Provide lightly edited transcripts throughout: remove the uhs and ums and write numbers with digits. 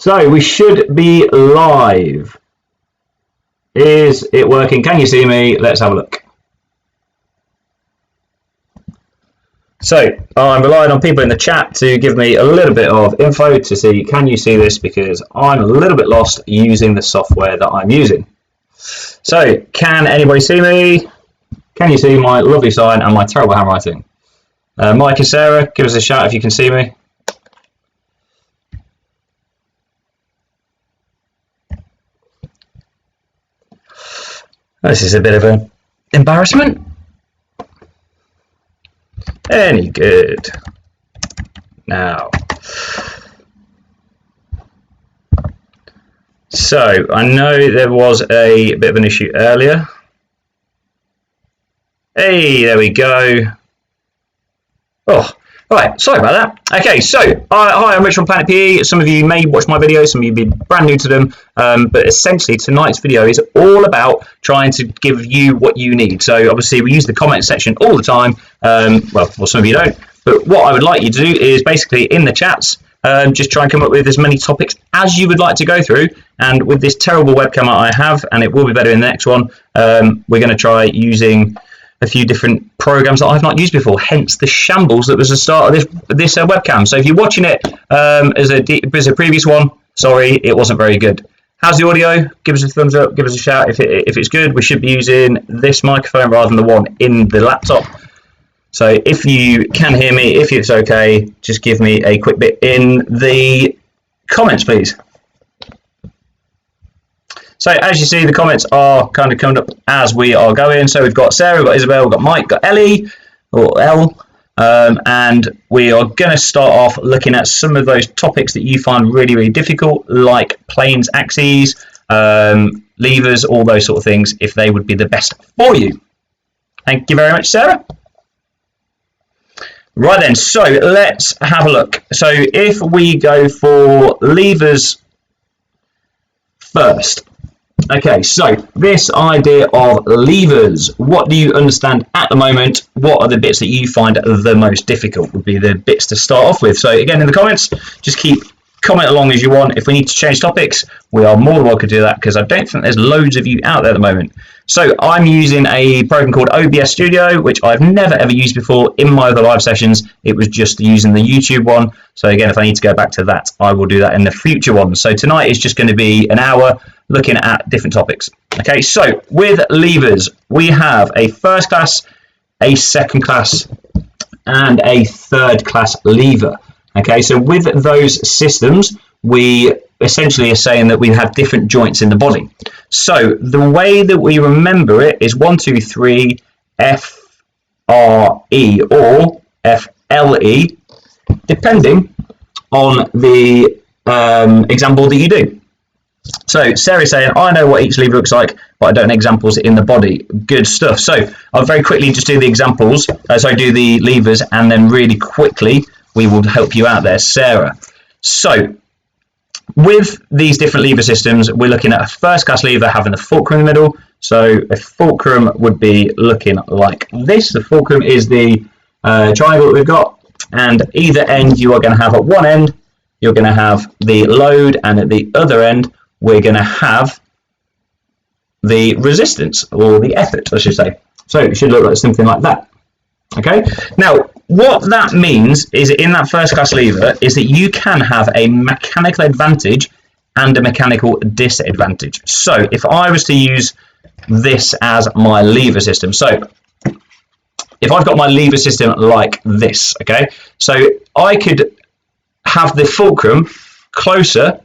So we should be live. Is it working? Can you see me? Let's have a look. So I'm relying on people in the chat to give me a little bit of info to see, can you see this? Because I'm a little bit lost using the software that I'm using. So can anybody see me? Can you see my lovely sign and my terrible handwriting? Mike and Sarah, give us a shout if you can see me. This is a bit of an embarrassment. Any good. Now. So, I know there was a bit of an issue earlier. Hey, there we go. Oh, right, sorry about that. Okay, so, hi, I'm Rich from Planet PE. Some of you may watch my videos, some of you may be brand new to them, but essentially tonight's video is all about trying to give you what you need. So obviously we use the comment section all the time, well, some of you don't, but what I would like you to do is basically in the chats, just try and come up with as many topics as you would like to go through. And with this terrible webcam I have, and it will be better in the next one, we're going to try using a few different programs that I've not used before, hence the shambles that was the start of this webcam. So if you're watching it as a previous one, sorry, it wasn't very good. How's the audio? Give us a thumbs up, give us a shout if it's good. We should be using this microphone rather than the one in the laptop. So if you can hear me, if it's okay, just give me a quick bit in the comments, please. So as you see, the comments are kind of coming up as we are going. So we've got Sarah, we've got Isabel, we've got Mike, got Ellie, or Elle, and we are going to start off looking at some of those topics that you find really, really difficult, like planes, axes, levers, all those sort of things, if they would be the best for you. Thank you very much, Sarah. Right then, so let's have a look. So if we go for levers first. Okay, so this idea of levers, what do you understand at the moment? What are the bits that you find the most difficult would be the bits to start off with. So again, in the comments, just keep comment along as you want. If we need to change topics, we are more than welcome to do that, because I don't think there's loads of you out there at the moment. So I'm using a program called OBS Studio, which I've never ever used before in my other live sessions. It was just using the YouTube one. So again, if I need to go back to that, I will do that in the future ones. So tonight is just going to be an hour looking at different topics. Okay, so with levers, we have a first class, a second class, and a third class lever. Okay, so with those systems, we essentially are saying that we have different joints in the body. So the way that we remember it is 1, 2, 3, F, R, E, or F, L, E, depending on the example that you do. So Sarah's saying, I know what each lever looks like, but I don't know examples in the body. Good stuff. So I'll very quickly just do the examples. So do the levers, and then really quickly we will help you out there, Sarah. So with these different lever systems, we're looking at a first class lever having the fulcrum in the middle. So a fulcrum would be looking like this. The fulcrum is the triangle that we've got, and either end you are going to have at one end, you're going to have the load, and at the other end, we're going to have the resistance, or the effort, I should say. So it should look like something like that. Okay, now what that means is in that first class lever is that you can have a mechanical advantage and a mechanical disadvantage. So if I was to use this as my lever system, so if I've got my lever system like this, okay, so I could have the fulcrum closer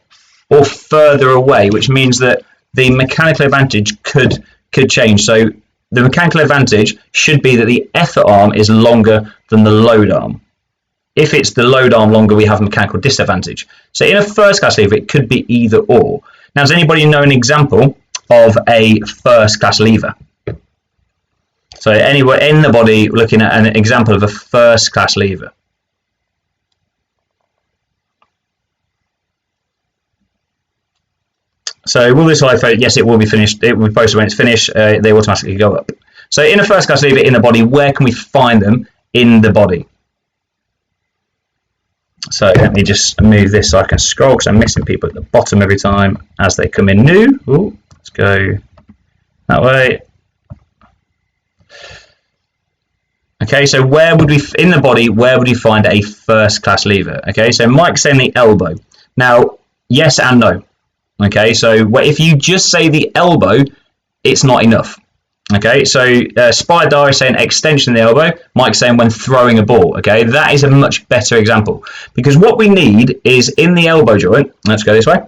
or further away, which means that the mechanical advantage could change. So the mechanical advantage should be that the effort arm is longer than the load arm. If it's the load arm longer, we have a mechanical disadvantage. So in a first class lever, it could be either or. Now, does anybody know an example of a first class lever? So anywhere in the body, looking at an example of a first class lever. So will this live photo? Yes, it will be finished. It will be posted when it's finished. They automatically go up. So in a first class lever in the body, where can we find them in the body? So let me just move this so I can scroll, because I'm missing people at the bottom every time as they come in new. Ooh, let's go that way. Okay, so where would we, in the body, where would we find a first class lever? Okay, so Mike's saying the elbow. Now, yes and no. Okay, so if you just say the elbow, it's not enough. Okay, so Spider is saying extension of the elbow. Mike's saying when throwing a ball. Okay, that is a much better example, because what we need is in the elbow joint. Let's go this way.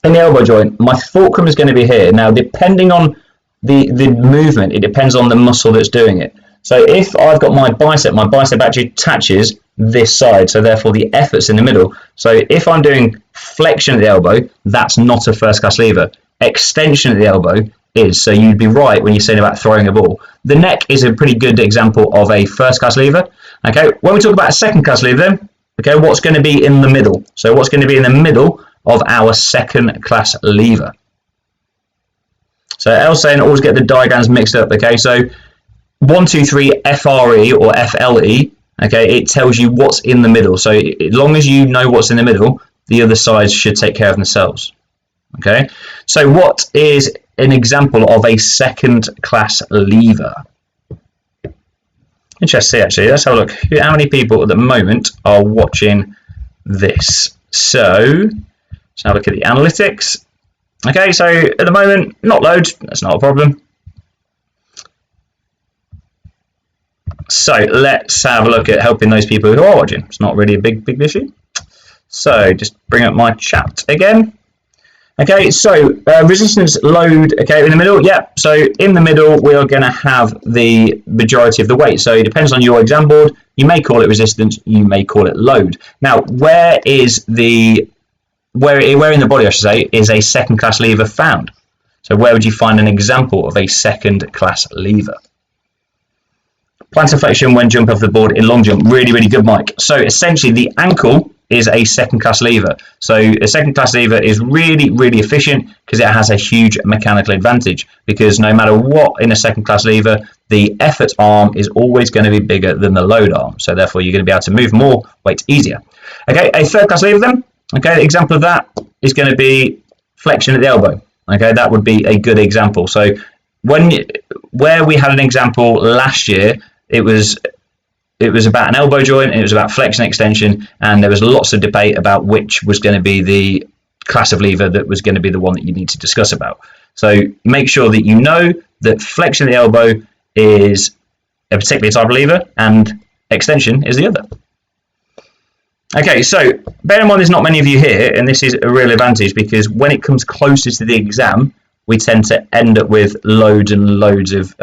In the elbow joint, my fulcrum is going to be here. Now, depending on the movement, it depends on the muscle that's doing it. So if I've got my bicep actually attaches this side, so therefore the effort's in the middle. So if I'm doing flexion of the elbow, that's not a first class lever. Extension of the elbow is. So you'd be right when you're saying about throwing a ball. The neck is a pretty good example of a first class lever. Okay, when we talk about a second class lever then, okay, what's going to be in the middle? So what's going to be in the middle of our second class lever? So Elle's saying always get the diagrams mixed up. Okay, so 1, 2, 3 FRE or FLE, okay, it tells you what's in the middle. So as long as you know what's in the middle, the other sides should take care of themselves. Okay, so what is an example of a second class lever? Interesting, actually. Let's have a look. How many people at the moment are watching this? So let's have a look at the analytics. Okay, so at the moment, not loads. That's not a problem. So let's have a look at helping those people who are watching. It's not really a big issue. So just bring up my chat again. Okay, so resistance load, okay, in the middle, yeah. So in the middle, we are going to have the majority of the weight. So it depends on your exam board. You may call it resistance, you may call it load. Now, where in the body, I should say, is a second class lever found? So where would you find an example of a second class lever? Plantar flexion when jump off the board in long jump. Really, really good, Mike. So essentially the ankle is a second class lever. So a second class lever is really, really efficient because it has a huge mechanical advantage, because no matter what in a second class lever, the effort arm is always going to be bigger than the load arm. So therefore you're going to be able to move more weight easier. Okay, a third class lever then. Okay, the example of that is going to be flexion at the elbow. Okay, that would be a good example. So where we had an example last year, it was about an elbow joint, and it was about flexion extension, and there was lots of debate about which was going to be the class of lever that was going to be the one that you need to discuss about. So make sure that you know that flexion of the elbow is a particular type of lever and extension is the other. Okay, so bear in mind there's not many of you here, and this is a real advantage, because when it comes closer to the exam, we tend to end up with loads and loads of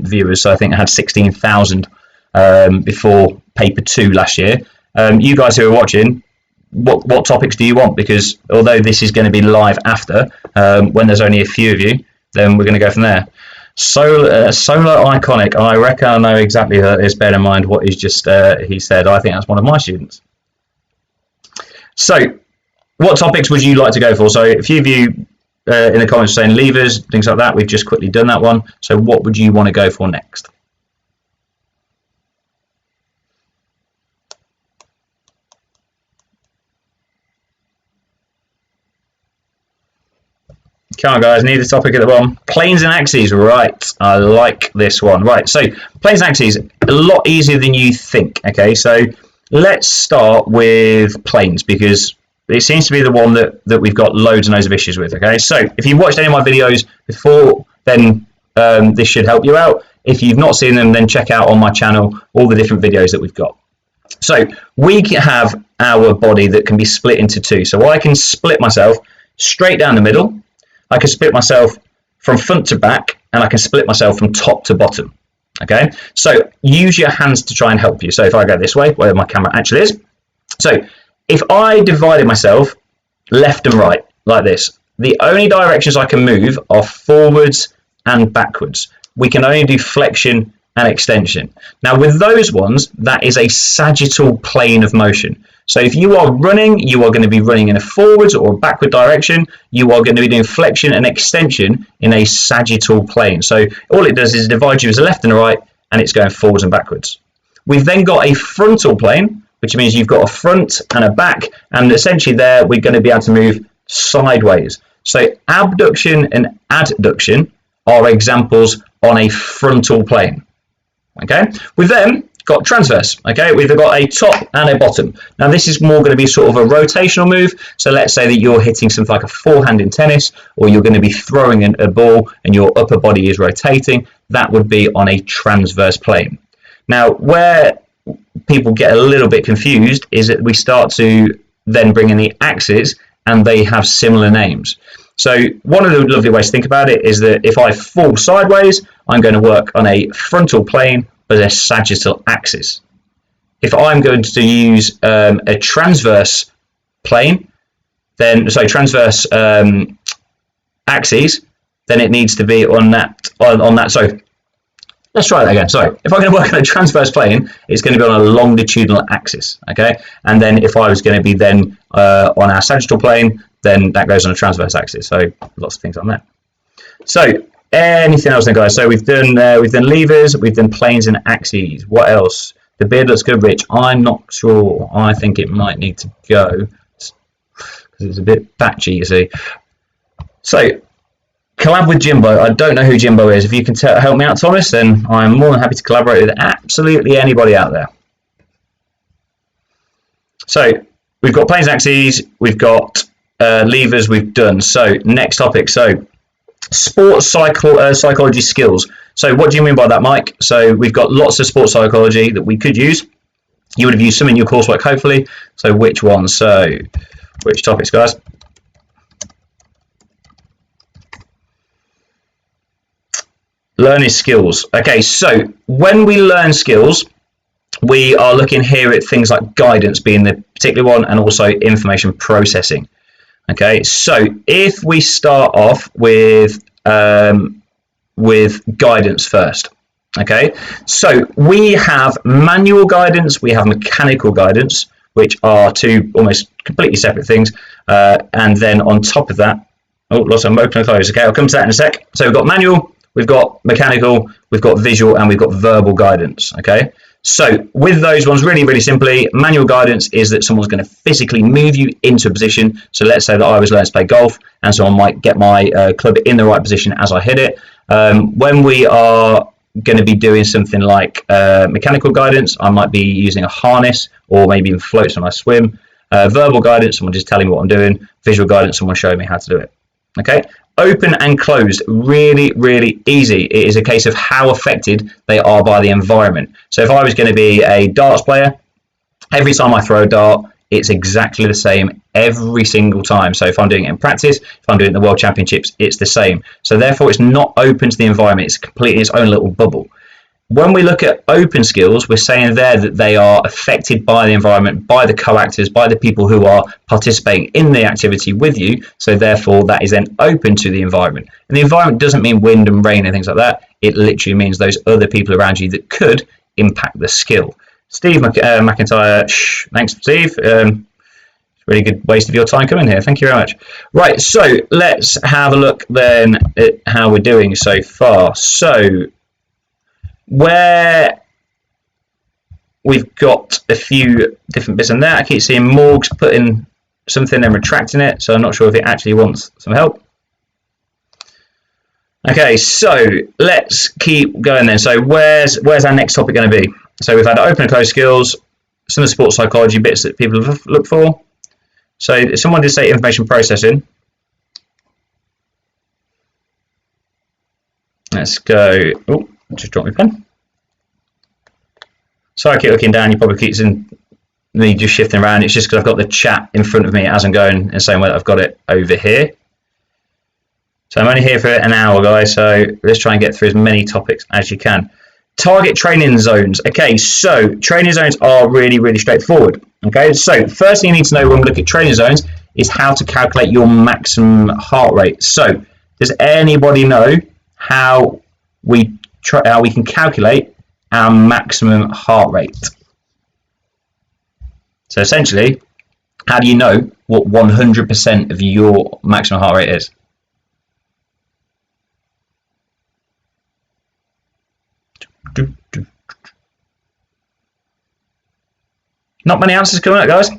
viewers. So I think I had 16,000 before paper 2 last year. You guys who are watching, what topics do you want? Because although this is going to be live after, when there's only a few of you, then we're going to go from there. Solar Iconic, I reckon I know exactly who that is. Bear in mind what he's just he said. I think that's one of my students. So what topics would you like to go for? So a few of you in the comments saying levers, things like that. We've just quickly done that one. So what would you want to go for next? Come on, guys, need a topic at the bottom. Planes and axes, right. I like this one. Right, so planes and axes, a lot easier than you think. Okay, so let's start with planes, because it seems to be the one that we've got loads and loads of issues with. Okay, so if you've watched any of my videos before, then this should help you out. If you've not seen them, then check out on my channel all the different videos that we've got. So we have our body that can be split into two. So I can split myself straight down the middle. I can split myself from front to back, and I can split myself from top to bottom. Okay, so use your hands to try and help you. So if I go this way, where my camera actually is, so if I divided myself left and right like this, the only directions I can move are forwards and backwards. We can only do flexion and extension. Now with those ones, that is a sagittal plane of motion. So if you are running, you are going to be running in a forwards or a backward direction. You are going to be doing flexion and extension in a sagittal plane. So all it does is divide you as a left and a right, and it's going forwards and backwards. We've then got a frontal plane, which means you've got a front and a back, and essentially there we're going to be able to move sideways. So abduction and adduction are examples on a frontal plane. Okay, we've then got transverse. Okay, we've got a top and a bottom. Now this is more going to be sort of a rotational move. So let's say that you're hitting something like a forehand in tennis, or you're going to be throwing a ball and your upper body is rotating. That would be on a transverse plane. Now where people get a little bit confused is that we start to then bring in the axes, and they have similar names. So one of the lovely ways to think about it is that if I fall sideways, I'm going to work on a frontal plane with a sagittal axis. If I'm going to use a transverse plane, then transverse axes, then it needs to be on that. So let's try that again. Sorry. If I'm going to work on a transverse plane, it's going to be on a longitudinal axis. Okay, and then if I was going to be then on our sagittal plane, then that goes on a transverse axis. So lots of things on that. So anything else then, guys? So we've done levers, we've done planes and axes. What else? The beard looks good, Rich. I'm not sure. I think it might need to go because it's a bit patchy, you see. So collab with Jimbo. I don't know who Jimbo is. If you can help me out, Thomas, then I'm more than happy to collaborate with absolutely anybody out there. So we've got planes and axes, we've got levers, we've done. So next topic. So sports psychology skills. So what do you mean by that, Mike? So we've got lots of sports psychology that we could use. You would have used some in your coursework, hopefully. So which ones? So which topics, guys? Learning skills. Okay, so when we learn skills, we are looking here at things like guidance being the particular one, and also information processing. Okay, so if we start off with guidance first. Okay, so we have manual guidance, we have mechanical guidance, which are two almost completely separate things. And then on top of that, lots of open and close. Okay, I'll come to that in a sec. So we've got manual, we've got mechanical, we've got visual, and we've got verbal guidance. Okay. So with those ones, really, really simply, manual guidance is that someone's going to physically move you into a position. So let's say that I was learning to play golf, and someone might get my club in the right position as I hit it. When we are going to be doing something like mechanical guidance, I might be using a harness, or maybe even floats when I swim. Verbal guidance, someone just telling me what I'm doing. Visual guidance, someone showing me how to do it. Okay. Open and closed, really, really easy. It is a case of how affected they are by the environment. So if I was going to be a darts player, every time I throw a dart, it's exactly the same every single time. So if I'm doing it in practice, if I'm doing it in the World Championships, it's the same. So therefore, it's not open to the environment. It's completely its own little bubble. When we look at open skills, we're saying there that they are affected by the environment, by the co-actors, by the people who are participating in the activity with you. So therefore, that is then open to the environment. And the environment doesn't mean wind and rain and things like that. It literally means those other people around you that could impact the skill. Steve McIntyre, thanks, Steve. Really good waste of your time coming here. Thank you very much. Right, so let's have a look then at how we're doing so far. So where we've got a few different bits in there. I keep seeing Morg's putting something and retracting it, so I'm not sure if it actually wants some help. Okay, so let's keep going then. So where's our next topic going to be? So we've had open and closed skills, some of the sports psychology bits that people look for. So someone did say information processing. Let's go. Oh, just dropped my pen. Sorry, I keep looking down. You probably keep seeing me just shifting around. It's just because I've got the chat in front of me as I'm going, in the same way that I've got it over here. So I'm only here for an hour, guys. So let's try and get through as many topics as you can. Target training zones. Okay, so training zones are really, really straightforward. Okay, so first thing you need to know when we look at training zones is how to calculate your maximum heart rate. So does anybody know how we can calculate our maximum heart rate? So essentially, how do you know what 100% of your maximum heart rate is? Not many answers coming up, guys.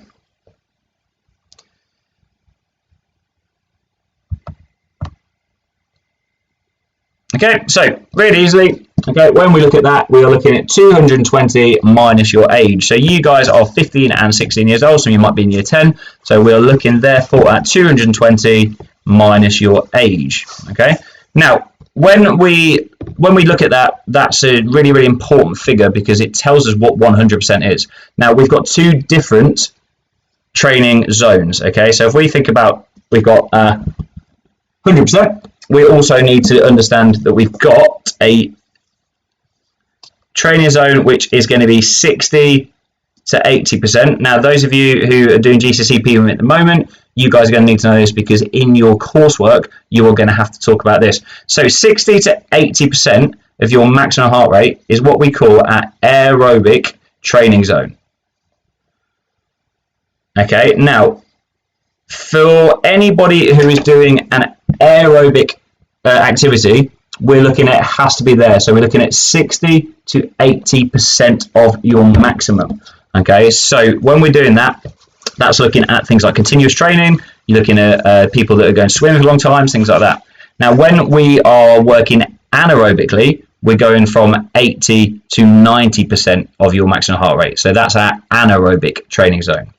Okay, so really easily, okay, when we look at that, we are looking at 220 minus your age. So you guys are 15 and 16 years old, so you might be in year 10. So we're looking therefore at 220 minus your age. Okay, now when we look at that, that's a really, really important figure because it tells us what 100% is. Now we've got two different training zones. Okay, so if we think about, we've got 100%. We also need to understand that we've got a training zone which is going to be 60 to 80%. Now, those of you who are doing GCSE PE at the moment, you guys are going to need to know this because in your coursework, you are going to have to talk about this. So 60 to 80% of your maximum heart rate is what we call an aerobic training zone. Okay, now, for anybody who is doing an aerobic activity, we're looking at, it has to be there. So we're looking at 60 to 80% of your maximum. Okay, so when we're doing that, that's looking at things like continuous training. You're looking at people that are going swimming for long times, things like that. Now, when we are working anaerobically, we're going from 80 to 90% of your maximum heart rate. So that's our anaerobic training zone.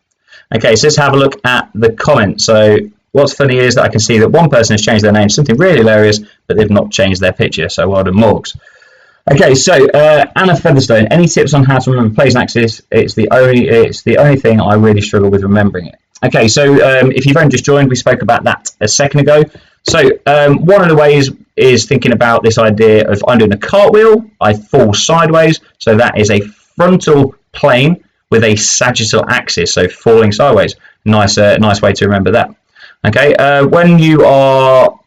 Okay, so let's have a look at the comments. So what's funny is that I can see that one person has changed their name, something really hilarious, but they've not changed their picture. So well done, Morgs. Okay, so Anna Featherstone, any tips on how to remember plays and axes? It's the only thing I really struggle with remembering it. Okay, so if you've only just joined, we spoke about that a second ago. So one of the ways is thinking about this idea of I'm doing a cartwheel, I fall sideways, so that is a frontal plane with a sagittal axis, so falling sideways. Nice way to remember that. Okay, when you are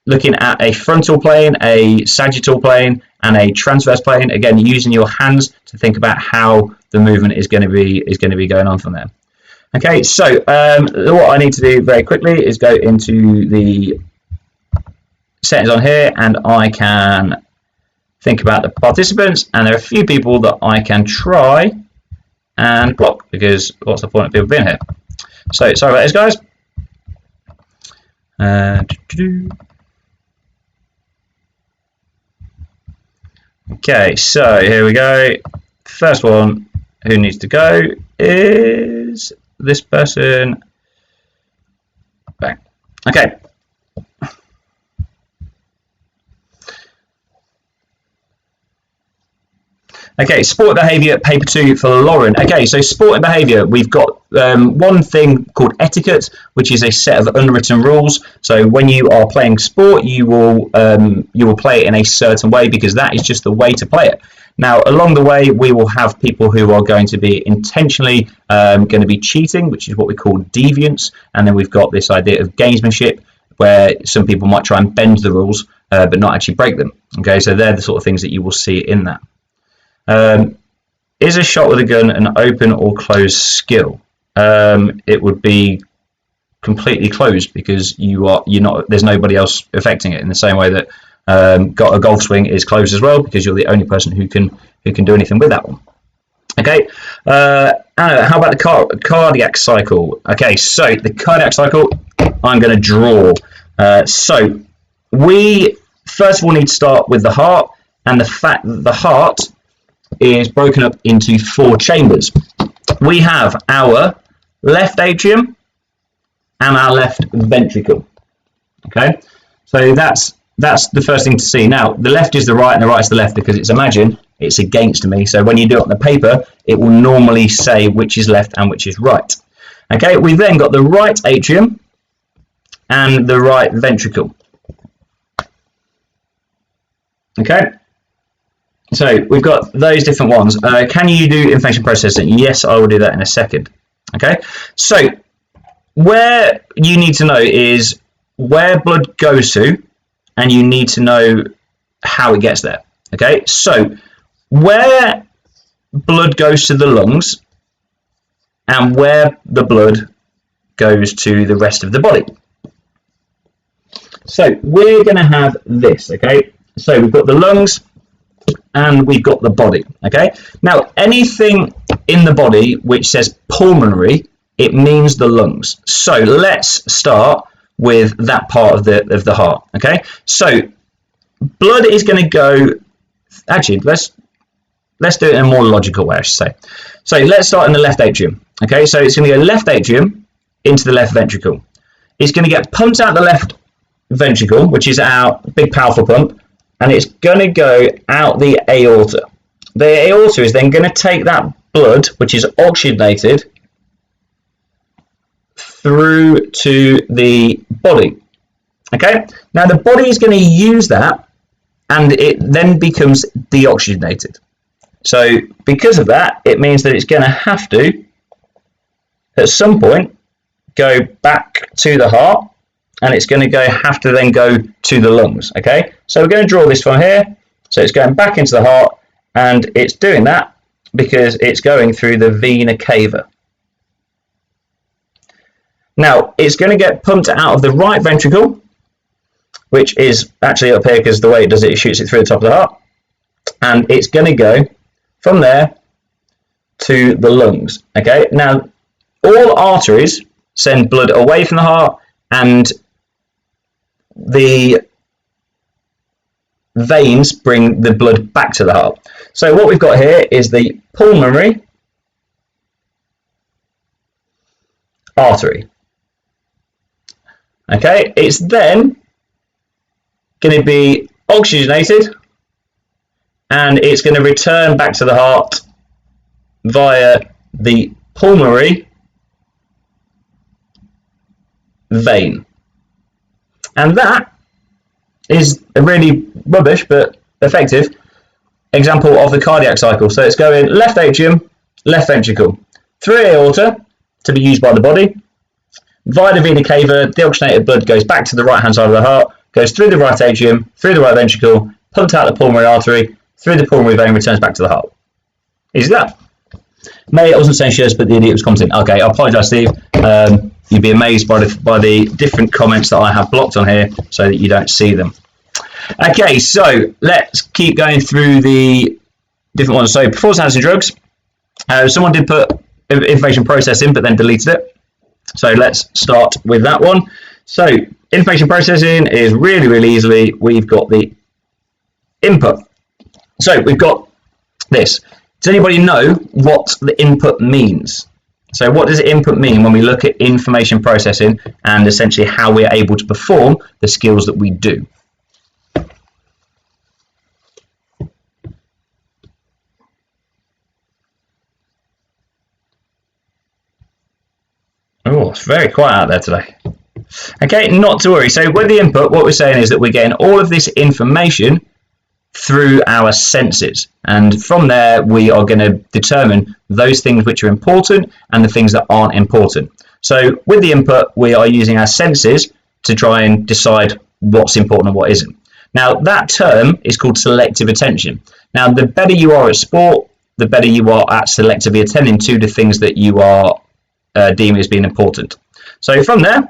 looking at a frontal plane, a sagittal plane, and a transverse plane, again, using your hands to think about how the movement is going to be going on from there. Okay, so what I need to do very quickly is go into the settings on here, and I can think about the participants, and there are a few people that I can try and block, because what's the point of people being here? So sorry about this, guys. Okay, so here we go. First one who needs to go is this person. Bang. Okay. Okay, sport behaviour, paper 2 for Lauren. Okay, so sport and behaviour, we've got one thing called etiquette, which is a set of unwritten rules. So when you are playing sport, you will play it in a certain way because that is just the way to play it. Now, along the way, we will have people who are going to be intentionally going to be cheating, which is what we call deviance. And then we've got this idea of gamesmanship, where some people might try and bend the rules, but not actually break them. Okay, so they're the sort of things that you will see in that. Is a shot with a gun an open or closed skill? It would be completely closed because there's nobody else affecting it, in the same way that a golf swing is closed as well, because you're the only person who can do anything with that one. Okay, Anna, how about the cardiac cycle? Okay, so the cardiac cycle, I'm going to draw. So we first of all need to start with the heart, and the fact that the heart is broken up into 4 chambers. We have our left atrium and our left ventricle. Okay, so that's the first thing to see. Now, the left is the right and the right is the left, because it's against me. So when you do it on the paper, it will normally say which is left and which is right. Okay, we've then got the right atrium and the right ventricle. Okay. So we've got those different ones. Can you do information processing? Yes, I will do that in a second. Okay, so where you need to know is where blood goes to, and you need to know how it gets there. Okay, so where blood goes to the lungs and where the blood goes to the rest of the body. So we're going to have this. Okay, so we've got the lungs and we've got the body. Okay, now anything in the body which says pulmonary, it means the lungs. So let's start with that part of the heart. Okay, so blood is going to go, actually let's do it in a more logical way, I should say. So let's start in the left atrium. Okay, so it's going to go left atrium into the left ventricle. It's going to get pumped out the left ventricle, which is our big powerful pump, and it's going to go out the aorta. The aorta is then going to take that blood, which is oxygenated, through to the body. Okay, now the body is going to use that, and it then becomes deoxygenated. So because of that, it means that it's going to have to, at some point, go back to the heart, and it's going to have to then go to the lungs. Okay, so we're going to draw this from here. So it's going back into the heart, and it's doing that because it's going through the vena cava. Now it's going to get pumped out of the right ventricle, which is actually up here because the way it does it, it shoots it through the top of the heart, and it's going to go from there to the lungs. Okay, now all arteries send blood away from the heart, and the veins bring the blood back to the heart. So what we've got here is the pulmonary artery. Okay, it's then going to be oxygenated, and it's going to return back to the heart via the pulmonary vein. And that is a really rubbish but effective example of the cardiac cycle. So it's going left atrium, left ventricle, through aorta to be used by the body, via the vena cava, deoxygenated blood goes back to the right hand side of the heart, goes through the right atrium, through the right ventricle, pumped out the pulmonary artery, through the pulmonary vein, returns back to the heart. Easy that. May I wasn't saying shares, but the idiot was commenting. Okay, I apologise, Steve. You'd be amazed by the different comments that I have blocked on here so that you don't see them. Okay, so let's keep going through the different ones. So performance enhancing drugs. Someone did put information processing but then deleted it. So let's start with that one. So information processing is really easily, we've got the input. So we've got this. Does anybody know what the input means? So what does input mean when we look at information processing and essentially how we're able to perform the skills that we do? Oh, it's very quiet out there today. Okay, not to worry. So with the input, what we're saying is that we're getting all of this information through our senses, and from there we are going to determine those things which are important and the things that aren't important. So with the input, we are using our senses to try and decide what's important and what isn't. Now that term is called selective attention. Now the better you are at sport, the better you are at selectively attending to the things that you are deeming as being important. So from there,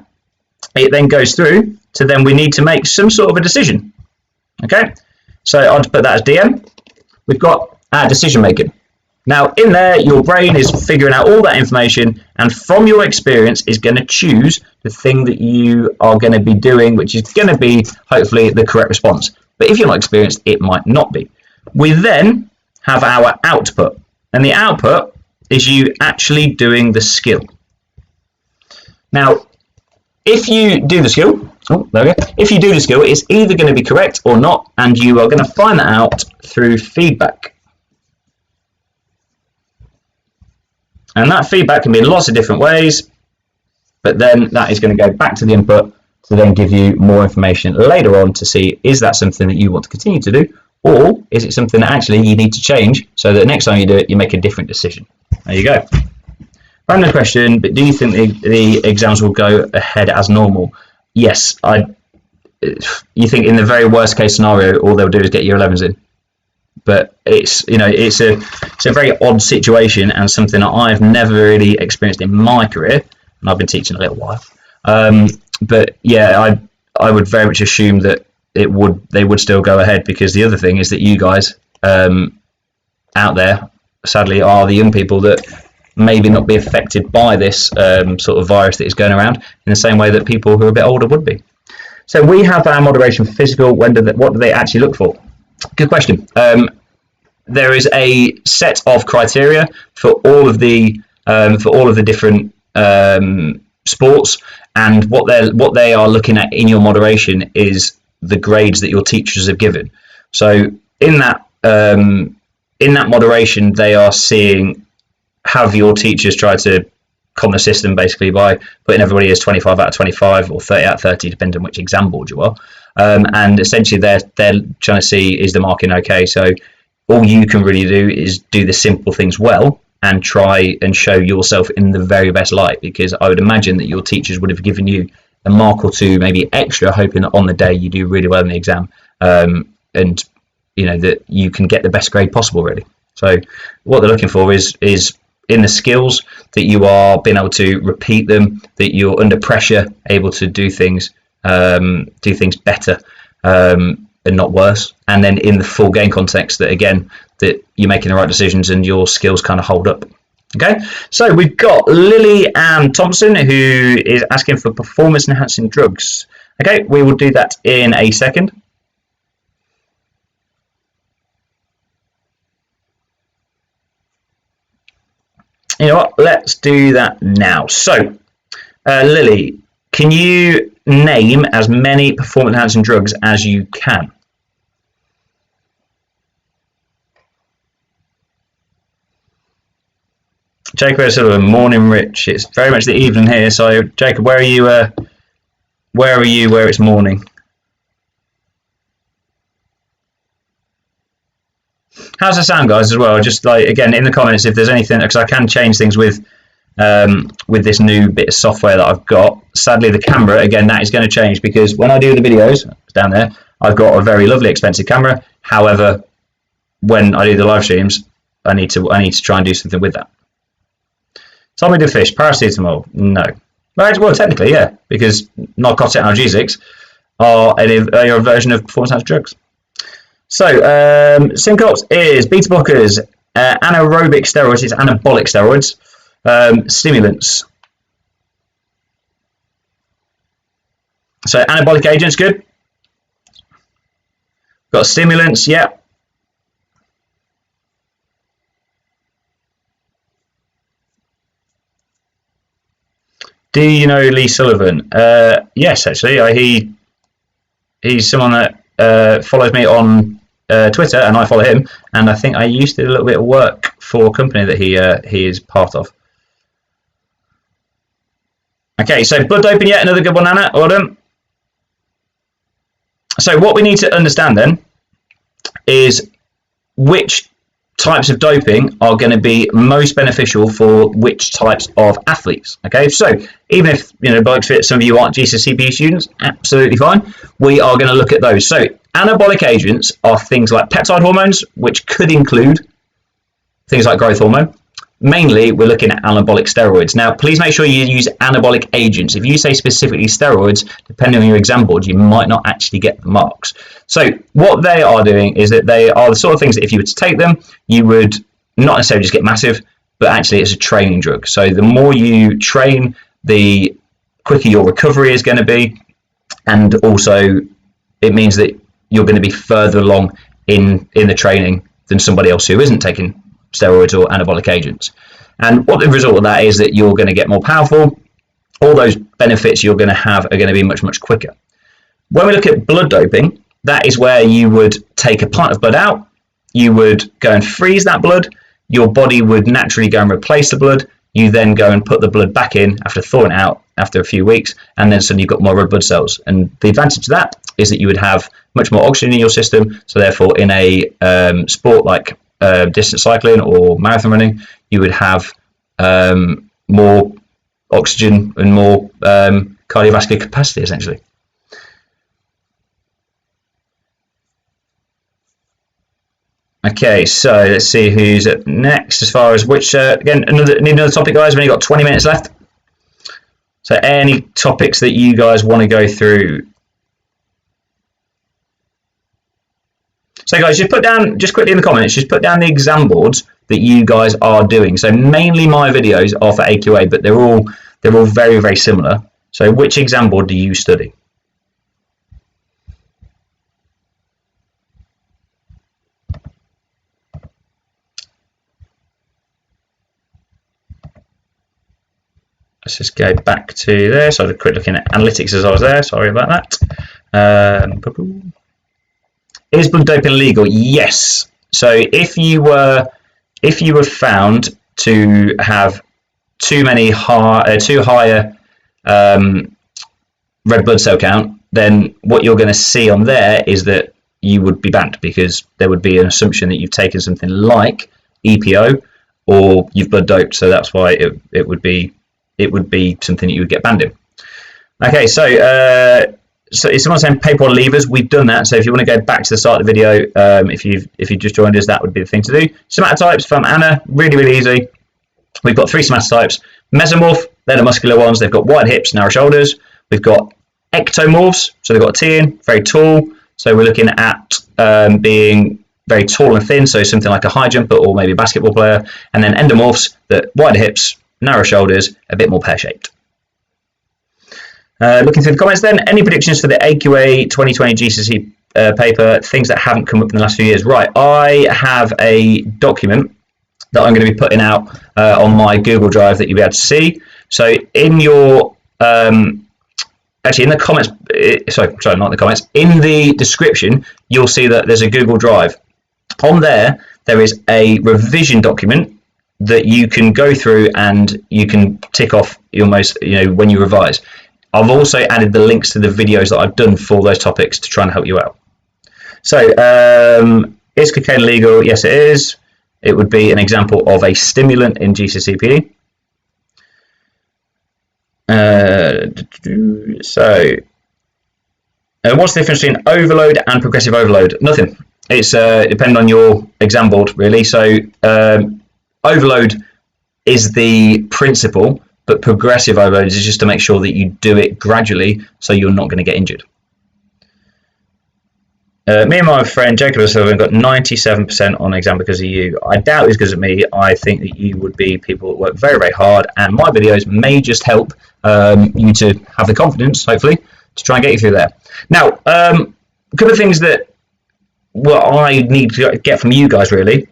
it then goes through to then we need to make some sort of a decision. Okay, so I'll put that as DM. We've got our decision making. Now in there, your brain is figuring out all that information, and from your experience is going to choose the thing that you are going to be doing, which is going to be hopefully the correct response. But if you're not experienced, it might not be. We then have our output, and the output is you actually doing the skill. Now, if you do the skill, if you do the skill, it's either going to be correct or not, and you are going to find that out through feedback. And that feedback can be in lots of different ways, but then that is going to go back to the input to then give you more information later on to see, is that something that you want to continue to do, or is it something that actually you need to change so that next time you do it, you make a different decision. There you go. Random question, but do you think the exams will go ahead as normal? Yes. You think in the very worst case scenario, all they'll do is get year 11s in. But it's a very odd situation and something that I've never really experienced in my career, and I've been teaching a little while. But yeah, I would very much assume that they would still go ahead, because the other thing is that you guys out there, sadly, are the young people that maybe not be affected by this sort of virus that is going around in the same way that people who are a bit older would be. So we have our moderation for physical. What do they actually look for? Good question. There is a set of criteria for all of the different sports, and what they are looking at in your moderation is the grades that your teachers have given. So in that moderation, they are seeing, have your teachers tried to con the system basically by putting everybody as 25 out of 25 or 30 out of 30, depending on which exam board you are. And essentially they're trying to see, is the marking okay? So all you can really do is do the simple things well and try and show yourself in the very best light, because I would imagine that your teachers would have given you a mark or two maybe extra, hoping that on the day you do really well in the exam, and you know that you can get the best grade possible really. So what they're looking for is in the skills that you are being able to repeat them, that you're under pressure able to do things better and not worse, and then in the full game context that again that you're making the right decisions and your skills kind of hold up. Okay, so we've got Lily Ann Thompson who is asking for performance enhancing drugs. Okay, we will do that in a second. You know what, let's do that now. So Lily, can you name as many performance enhancing drugs as you can? Jacob is sort of a morning rich. It's very much the evening here. So Jacob, where are you where it's morning? How's the sound, guys, as well? Just like, again, in the comments if there's anything, because I can change things with this new bit of software that I've got. Sadly, the camera, again, that is going to change, because when I do the videos down there, I've got a very lovely expensive camera. However, when I do the live streams, I need to try and do something with that. Tommy the fish, paracetamol, no. Well, technically, yeah, because narcotic analgesics are a version of performance enhancing drugs. So, Syncops is beta blockers, anaerobic steroids is anabolic steroids, stimulants. So, anabolic agents, good. Got stimulants, yeah. Do you know Lee Sullivan? Yes, actually. He's someone that follows me on Twitter, and I follow him. And I think I used to do a little bit of work for a company that he is part of. Okay, so blood doping, yeah, another good one, Anna. Well. So what we need to understand then is which types of doping are going to be most beneficial for which types of athletes. Okay, so even if Bikes Fit, some of you aren't GCSE PE students, absolutely fine. We are going to look at those. So anabolic agents are things like peptide hormones, which could include things like growth hormone. Mainly, we're looking at anabolic steroids. Now, please make sure you use anabolic agents. If you say specifically steroids, depending on your exam board, you might not actually get the marks. So what they are doing is that they are the sort of things that if you were to take them, you would not necessarily just get massive, but actually it's a training drug. So the more you train, the quicker your recovery is going to be. And also it means that you're going to be further along in the training than somebody else who isn't taking steroids or anabolic agents. And what the result of that is that you're going to get more powerful. All those benefits you're going to have are going to be much, much quicker. When we look at blood doping, that is where you would take a pint of blood out, you would go and freeze that blood, your body would naturally go and replace the blood, you then go and put the blood back in after thawing it out after a few weeks, and then suddenly you've got more red blood cells. And the advantage of that is that you would have much more oxygen in your system, so therefore in a sport like distance cycling or marathon running, you would have more oxygen and more cardiovascular capacity essentially. Okay, so let's see who's up next as far as which, again, another topic, guys. We've only got 20 minutes left. So any topics that you guys want to go through? So guys, just quickly in the comments, just put down the exam boards that you guys are doing. So mainly my videos are for AQA, but they're all very, very similar. So which exam board do you study? Let's just go back to there. So I had a quick look at analytics as I was there. Sorry about that. Is blood doping legal? Yes. So if you were found to have too higher red blood cell count, then what you're going to see on there is that you would be banned, because there would be an assumption that you've taken something like EPO or you've blood doped. So that's why it would be something that you would get banned in. Okay, so is someone saying paper or levers? We've done that. So if you want to go back to the start of the video, if you just joined us, that would be the thing to do. Somatotypes from Anna, really, really easy. We've got 3 somatotypes. Mesomorph, they're the muscular ones. They've got wide hips, narrow shoulders. We've got ectomorphs, so they've got a T in, very tall. So we're looking at being very tall and thin, so something like a high jumper or maybe a basketball player. And then endomorphs, that wider hips, narrow shoulders, a bit more pear-shaped. Looking through the comments then, any predictions for the AQA 2020 GCSE paper, things that haven't come up in the last few years? Right, I have a document that I'm going to be putting out on my Google Drive that you'll be able to see. So in your, actually in the comments, sorry, not in the comments, in the description, you'll see that there's a Google Drive. On there, there is a revision document that you can go through and you can tick off almost, when you revise. I've also added the links to the videos that I've done for those topics to try and help you out. So, is cocaine legal? Yes, it is. It would be an example of a stimulant in GCSE PE. What's the difference between overload and progressive overload? Nothing. It's depend on your exam board, really. So, overload is the principle, but progressive overload is just to make sure that you do it gradually so you're not going to get injured. Me and my friend Jacob have got 97% on the exam because of you. I doubt it's because of me. I think that you would be people that work very, very hard, and my videos may just help you to have the confidence, hopefully, to try and get you through there. Now, a couple of things that I need to get from you guys really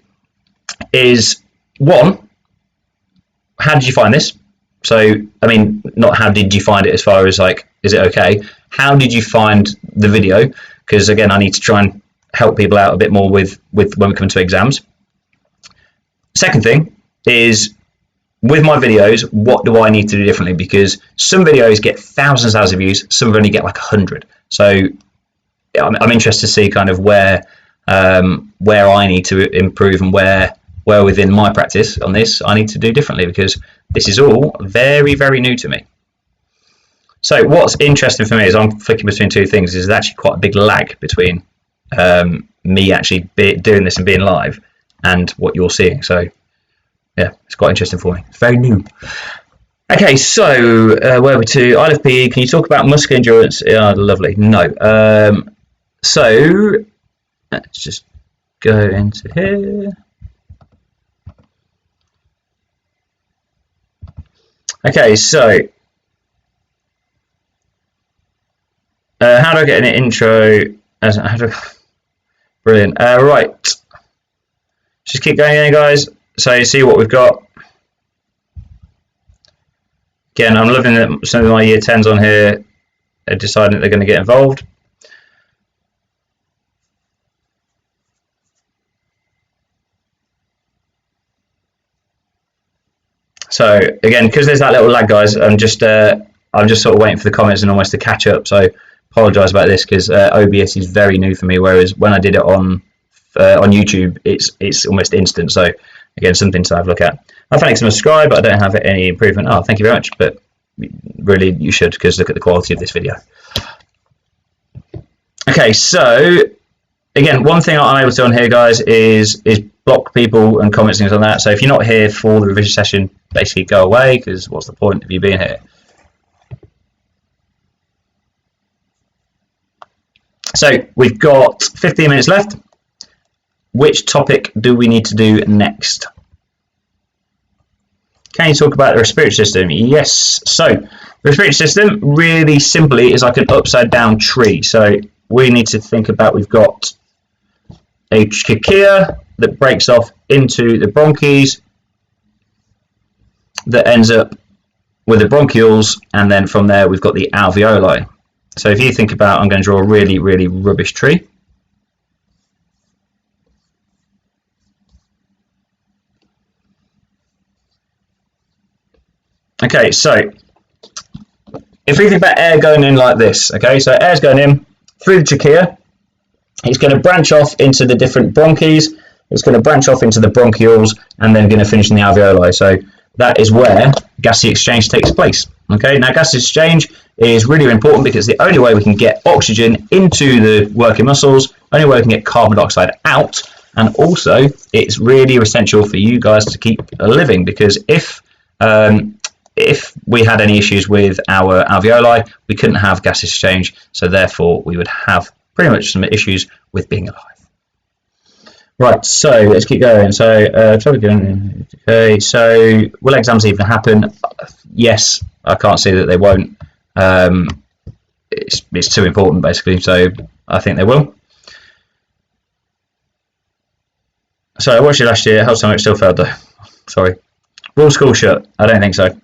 is, one, how did you find this? So, I mean, not how did you find it as far as like, is it okay? How did you find the video? Because again, I need to try and help people out a bit more with when we come to exams. Second thing is, with my videos, what do I need to do differently? Because some videos get thousands of views, some only get like 100. So I'm interested to see kind of where I need to improve and where within my practice on this I need to do differently, because this is all very, very new to me. So what's interesting for me is I'm flicking between two things. There's actually quite a big lag between me actually doing this and being live and what you're seeing. So yeah, it's quite interesting for me. It's very new. Okay, so where are we to? I love PE. Can you talk about muscular endurance? Oh, lovely. No. So let's just go into here. Okay, so how do I get an intro? Brilliant. Right, just keep going in, guys. So you see what we've got. Again, I'm loving that some of my year 10s on here are deciding that they're going to get involved. So again, because there's that little lag, guys, I'm just sort of waiting for the comments and almost to catch up. So apologise about this, because OBS is very new for me. Whereas when I did it on YouTube, it's almost instant. So again, something to have a look at. I thank some subscribe, but I don't have any improvement. Oh, thank you very much. But really, you should, because look at the quality of this video. Okay, so again, one thing I'm able to do on here, guys, is block people and comments, things like that. So if you're not here for the revision session, basically go away, because what's the point of you being here? So we've got 15 minutes left. which topic do we need to do next? Can you talk about the respiratory system? Yes. So the respiratory system really simply is like an upside down tree. So we need to think about, we've got a trachea that breaks off into the bronchs that ends up with the bronchioles, and then from there we've got the alveoli. So if you think about, I'm going to draw a really, really rubbish tree. Okay, so if we think about air going in like this, okay, so air's going in through the trachea, it's going to branch off into the different bronchs, it's going to branch off into the bronchioles, and then going to finish in the alveoli. So that is where gaseous exchange takes place. Okay, now gaseous exchange is really important because the only way we can get oxygen into the working muscles, only way we can get carbon dioxide out, and also it's really essential for you guys to keep living, because if we had any issues with our alveoli, we couldn't have gas exchange, so therefore we would have pretty much some issues with being alive. Right, so let's keep going. So, okay, so will exams even happen? Yes, I can't see that they won't. It's too important, basically, so I think they will. So I watched it last year. How so much still failed though? Sorry. Will school shut? I don't think so.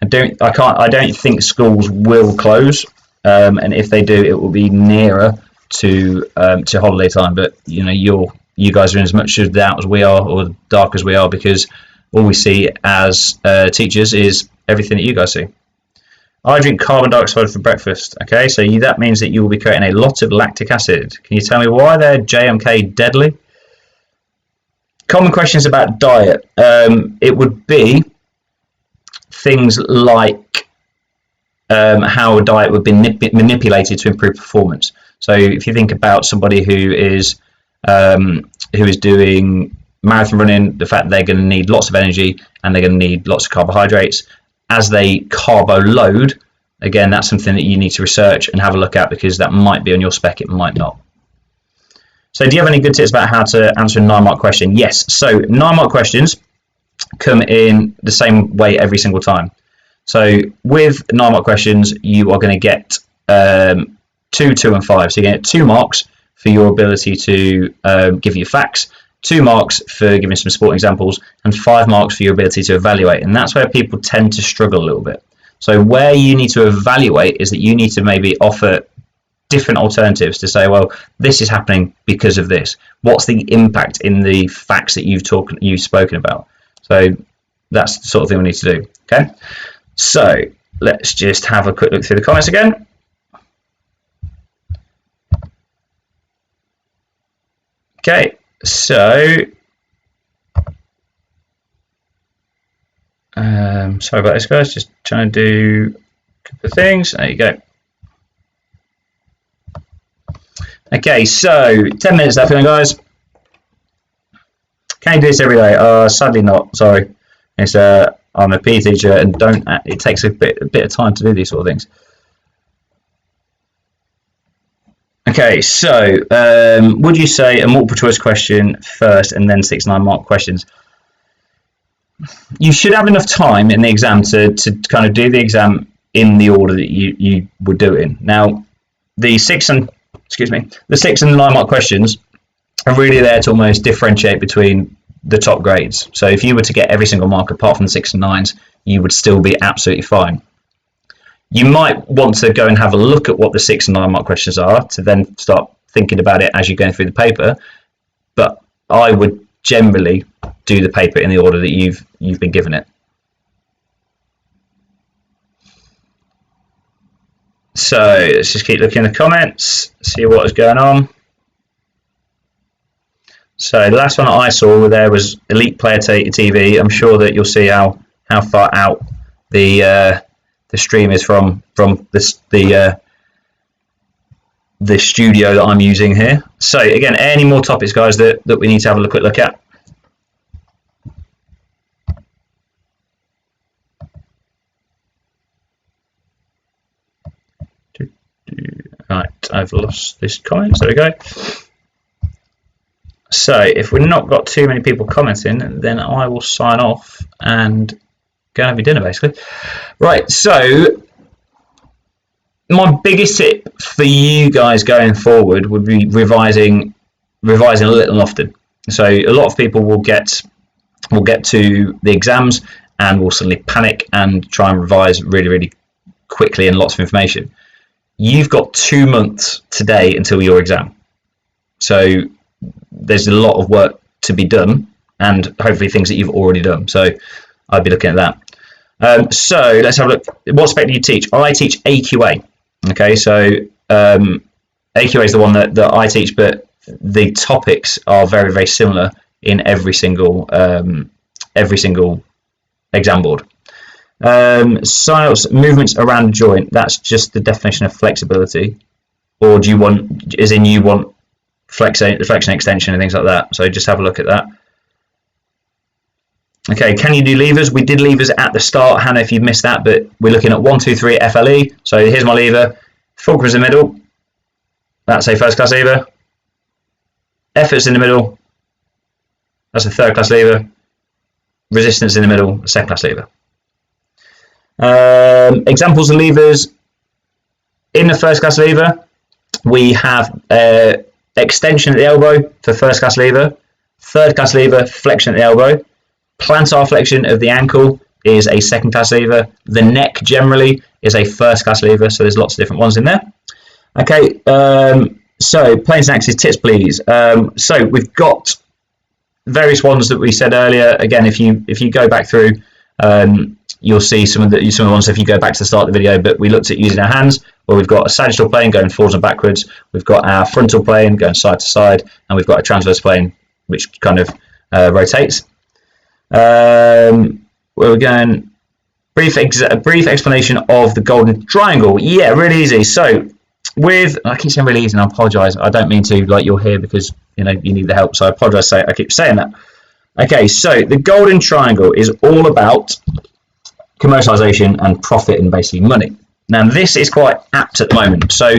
I don't think schools will close, and if they do, it will be nearer to holiday time. But you guys are in as much of doubt as we are, or dark as we are, because all we see as teachers is everything that you guys see. I drink carbon dioxide for breakfast. Okay, so that means that you will be creating a lot of lactic acid. Can you tell me why they're JMK deadly? Common questions about diet. It would be things like how a diet would be manipulated to improve performance. So if you think about somebody who is doing marathon running, the fact that they're going to need lots of energy and they're going to need lots of carbohydrates, as they carbo load, again, that's something that you need to research and have a look at, because that might be on your spec, it might not. So do you have any good tips about how to answer a 9-mark question? Yes, so 9-mark questions come in the same way every single time. So with 9-mark questions, you are going to get 2, 2 and 5. So you're going to get 2 marks for your ability to give you facts, 2 marks for giving some sporting examples, and 5 marks for your ability to evaluate. And that's where people tend to struggle a little bit. So where you need to evaluate is that you need to maybe offer different alternatives to say, well, this is happening because of this. What's the impact in the facts that you've spoken about? So that's the sort of thing we need to do. Okay, so let's just have a quick look through the comments again. Okay, so sorry about this, guys. Just trying to do a couple of things. There you go. Okay, so 10 minutes left, guys. Can you do this every day? Sadly not. Sorry. It's I'm a PE teacher, and it takes a bit of time to do these sort of things. Okay, so would you say a multiple choice question first and then 6 9-mark questions? You should have enough time in the exam to kind of do the exam in the order that you would do it in. Now, the 6 and 9-mark questions are really there to almost differentiate between the top grades. So if you were to get every single mark apart from the 6 and 9s, you would still be absolutely fine. You might want to go and have a look at what the 6 and 9-mark questions are to then start thinking about it as you're going through the paper. But I would generally do the paper in the order that you've been given it. So let's just keep looking in the comments, see what is going on. So the last one that I saw there was Elite Player TV. I'm sure that you'll see how far out the stream is from the studio that I'm using here. So again, any more topics, guys, that we need to have a quick look at? Right, I've lost this comment. There we go. So if we've not got too many people commenting, then I will sign off and go and have your dinner, basically. Right, so my biggest tip for you guys going forward would be revising a little often. So a lot of people will get to the exams and will suddenly panic and try and revise really, really quickly and lots of information. You've got 2 months today until your exam. So there's a lot of work to be done and hopefully things that you've already done. So I'd be looking at that. So let's have a look. What spec do you teach? I teach AQA. Okay, so AQA is the one that I teach, but the topics are very, very similar in every single exam board. Sign-ups, movements around the joint, that's just the definition of flexibility. Or do you want, as in you want flexion, extension and things like that? So just have a look at that. Okay, can you do levers? We did levers at the start, Hannah, if you've missed that, but we're looking at 1, 2, 3 FLE. So here's my lever, fulcrum's in the middle, that's a first class lever. Effort's in the middle, that's a third class lever. Resistance in the middle, a second class lever. Examples of levers. In the first class lever, we have extension at the elbow for first class lever, third class lever, flexion at the elbow, plantar flexion of the ankle is a second class lever, the neck generally is a first class lever, so there's lots of different ones in there. Okay, so planes and axes tips, please. So we've got various ones that we said earlier. Again, if you go back through, you'll see some of the ones if you go back to the start of the video, but we looked at using our hands, where we've got a sagittal plane going forwards and backwards, we've got our frontal plane going side to side, and we've got a transverse plane which kind of rotates. Where we're going, brief explanation of the golden triangle. Yeah, really easy. So I keep saying really easy, and I apologise. I don't mean to, like, you're here because you need the help, so I apologise. I keep saying that. Okay, so the golden triangle is all about commercialization and profit and basically money. Now this is quite apt at the moment. So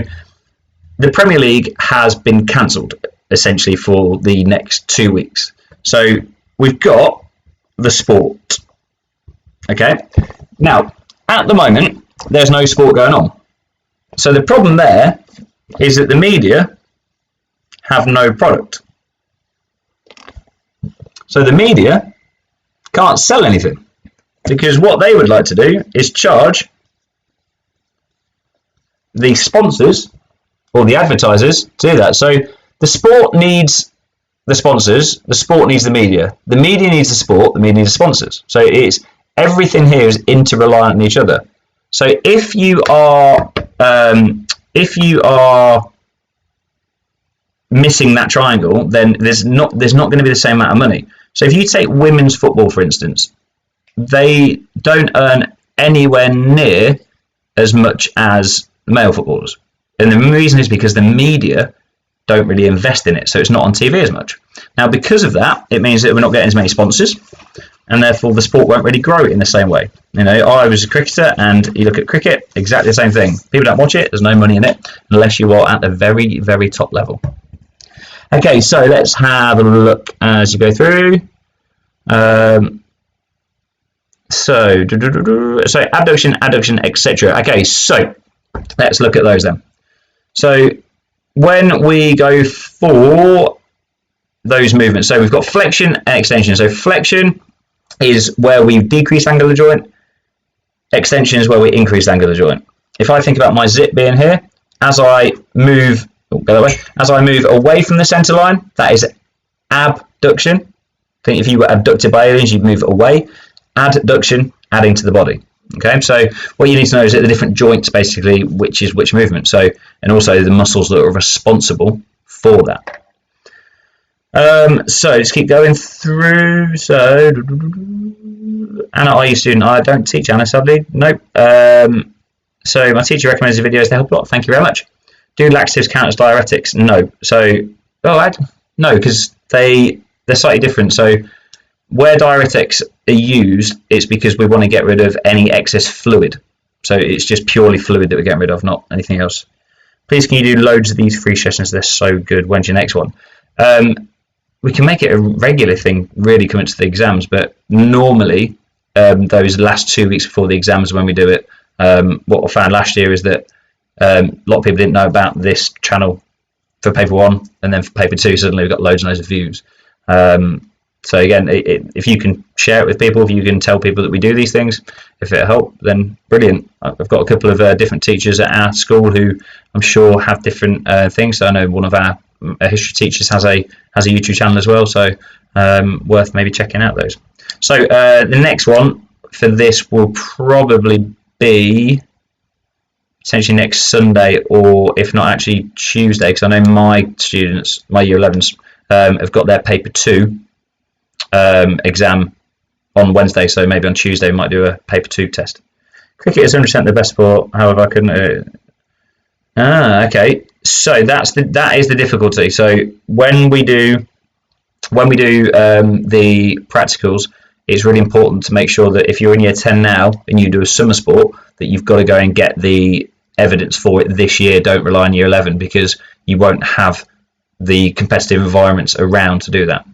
the Premier League has been cancelled essentially for the next 2 weeks. So we've got the sport. Okay, now at the moment there's no sport going on. So the problem there is that the media have no product. So the media can't sell anything, because what they would like to do is charge the sponsors or the advertisers to do that. So the sport needs the sponsors, the sport needs the media needs the sport, the media needs the sponsors. So it's everything here is interreliant on each other. So if you are missing that triangle, then there's not going to be the same amount of money. So if you take women's football, for instance, they don't earn anywhere near as much as male footballers. And the reason is because the media don't really invest in it, so it's not on TV as much. Now, because of that, it means that we're not getting as many sponsors, and therefore the sport won't really grow in the same way. I was a cricketer, and you look at cricket, exactly the same thing. People don't watch it, there's no money in it, unless you are at the very, very top level. Okay, so let's have a look as you go through. So abduction, etc. Okay, so let's look at those then. So when we go for those movements, so we've got flexion and extension. So flexion is where we decrease angle of the joint. Extension is where we increase the angle of the joint. If I think about my zip being here, as I move away from the center line, that is abduction. I think if you were abducted by aliens, you'd move away. Adduction, adding to the body. Okay, so what you need to know is that the different joints, basically, which is which movement. So, and also the muscles that are responsible for that. So just keep going through. So, Anna, are you a student? I don't teach, Anna, sadly. Nope. So my teacher recommends the videos to help a lot. Thank you very much. Do laxatives count as diuretics? No. So, no, because they're slightly different. So where diuretics are used, it's because we want to get rid of any excess fluid. So it's just purely fluid that we're getting rid of, not anything else. Please, can you do loads of these free sessions? They're so good. When's your next one? we can make it a regular thing really coming to the exams, but normally those last 2 weeks before the exams when we do it, what I found last year is that a lot of people didn't know about this channel for paper 1, and then for paper 2 suddenly we've got loads and loads of views. So again, if you can share it with people, if you can tell people that we do these things, if it'll help, then brilliant. I've got a couple of different teachers at our school who I'm sure have different things. So I know one of our history teachers has a YouTube channel as well, so worth maybe checking out those. So the next one for this will probably be potentially next Sunday, or if not actually Tuesday, because I know my students, my year 11s, have got their paper 2 exam on Wednesday, so maybe on Tuesday we might do a paper 2 test. Cricket is 100% the best sport, however I couldn't okay, so that is the difficulty. So when we do the practicals, it's really important to make sure that if you're in year 10 now and you do a summer sport, that you've got to go and get the evidence for it this year. Don't rely on year 11, because you won't have the competitive environments around to do that.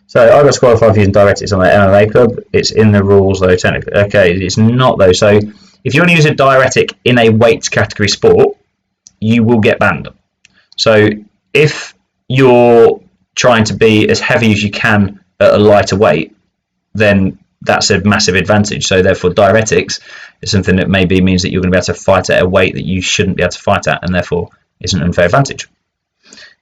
So I got qualified for using diuretics on the MMA club. It's in the rules though, technically. Okay, it's not though. So if you want to use a diuretic in a weight category sport, you will get banned. So if you're trying to be as heavy as you can at a lighter weight, then that's a massive advantage. So therefore diuretics is something that maybe means that you're going to be able to fight at a weight that you shouldn't be able to fight at, and therefore is an unfair advantage.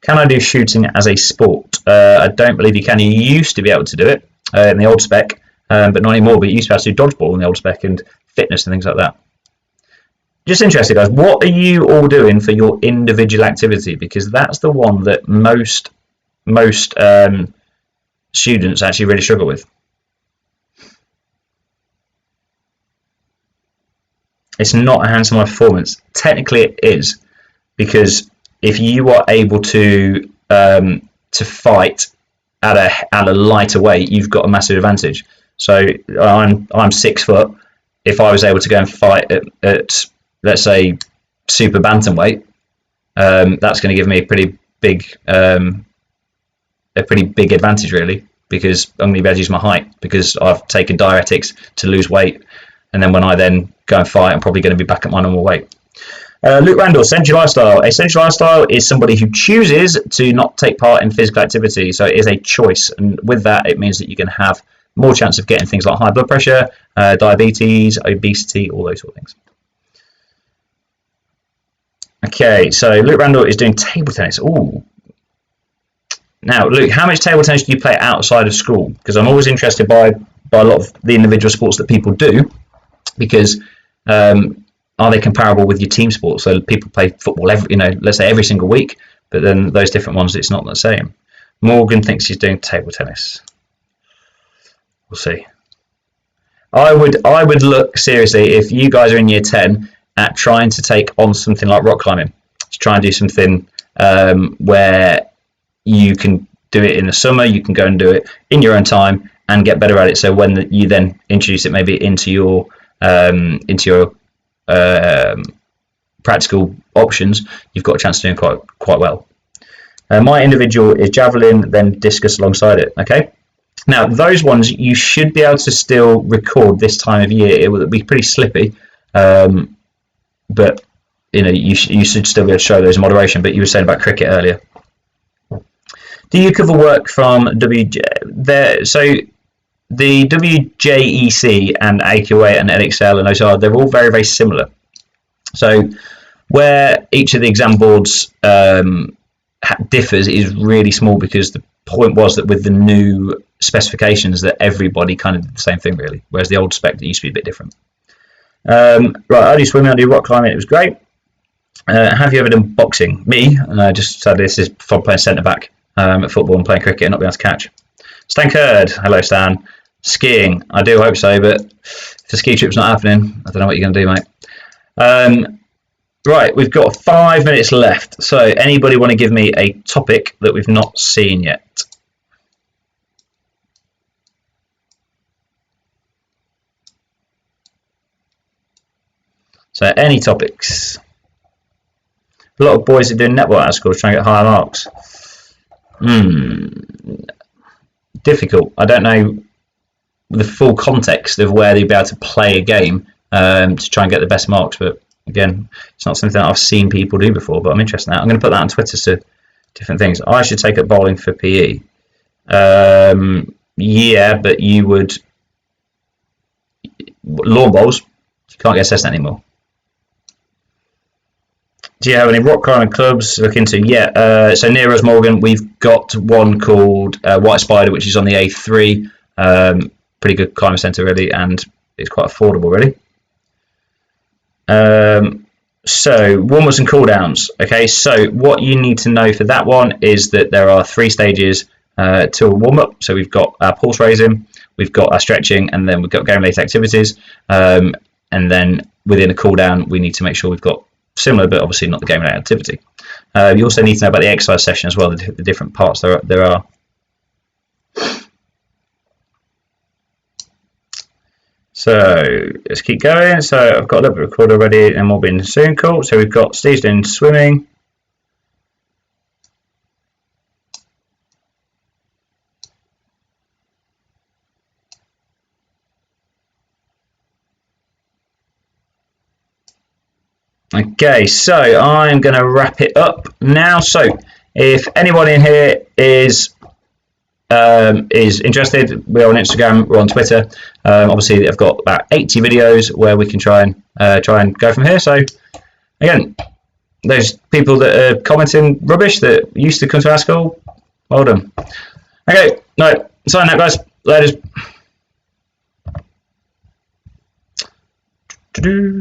Can I do shooting as a sport? I don't believe you can. You used to be able to do it in the old spec, but not anymore. But you used to be able to do dodgeball in the old spec and fitness and things like that. Just interested, guys, what are you all doing for your individual activity? Because that's the one that most students actually really struggle with. It's not a hands-on performance. Technically it is, because if you are able to fight at a lighter weight, you've got a massive advantage. So I'm 6 foot. If I was able to go and fight at let's say super bantamweight, that's going to give me a pretty big advantage really, because I'm going to be able to use my height, because I've taken diuretics to lose weight, and then when I then go and fight, I'm probably going to be back at my normal weight. Luke Randall, essential lifestyle. Essential lifestyle is somebody who chooses to not take part in physical activity, so it is a choice, and with that it means that you can have more chance of getting things like high blood pressure, diabetes, obesity, all those sort of things. Okay, so Luke Randall is doing table tennis. Ooh. Now, Luke, how much table tennis do you play outside of school? Because I'm always interested by a lot of the individual sports that people do, because are they comparable with your team sports? So people play football let's say every single week, but then those different ones, it's not the same. Morgan thinks he's doing table tennis. We'll see. I would look seriously, if you guys are in year 10, at trying to take on something like rock climbing. To try and do something where you can do it in the summer, you can go and do it in your own time and get better at it. So when you then introduce it maybe into your practical options, you've got a chance of doing quite well. My individual is javelin, then discus alongside it. Okay. Now those ones you should be able to still record this time of year. It will be pretty slippy, but you should still be able to show those in moderation. But you were saying about cricket earlier. Do you cover work from WJ there? So the WJEC and AQA and EdXL and OCR, they're all very, very similar. So where each of the exam boards differs is really small, because the point was that with the new specifications that everybody kind of did the same thing really, whereas the old spec that used to be a bit different. Right, I do swimming, I do rock climbing, it was great. Have you ever done boxing? Me, and I just said this is from playing centre back at football and playing cricket and not being able to catch. Stan Kurd, hello Stan. Skiing, I do hope so, but if the ski trip's not happening, I don't know what you're going to do, mate. Right, we've got 5 minutes left, so anybody want to give me a topic that we've not seen yet? So any topics? A lot of boys are doing network at school trying to get higher marks. Difficult. I don't know the full context of where they'd be able to play a game to try and get the best marks, but again, it's not something that I've seen people do before, but I'm interested in that. I'm going to put that on Twitter, so different things. I should take up bowling for PE. Yeah, but you would... Lawn bowls, you can't get assessed anymore. Do you have any rock climbing clubs to look into? Yeah, so near us, Morgan, we've got one called White Spider, which is on the A3. Pretty good climbing centre, really, and it's quite affordable, really. So, warm-ups and cool-downs. Okay, so what you need to know for that one is that there are 3 stages to a warm-up. So we've got our pulse raising, we've got our stretching, and then we've got game-related activities. And then within a cool-down, we need to make sure we've got similar, but obviously not the game-related activity. You also need to know about the exercise session as well, the different parts there are. So let's keep going. So I've got a little bit recorded already, and we'll be in soon. Cool. So we've got Steve's doing swimming. Okay, so I'm going to wrap it up now. So if anyone in here is interested, we're on Instagram, we're on Twitter. Obviously, I've got about 80 videos where we can try and go from here. So again, those people that are commenting rubbish that used to come to our school, well done. Okay, no, sign out, guys. Later.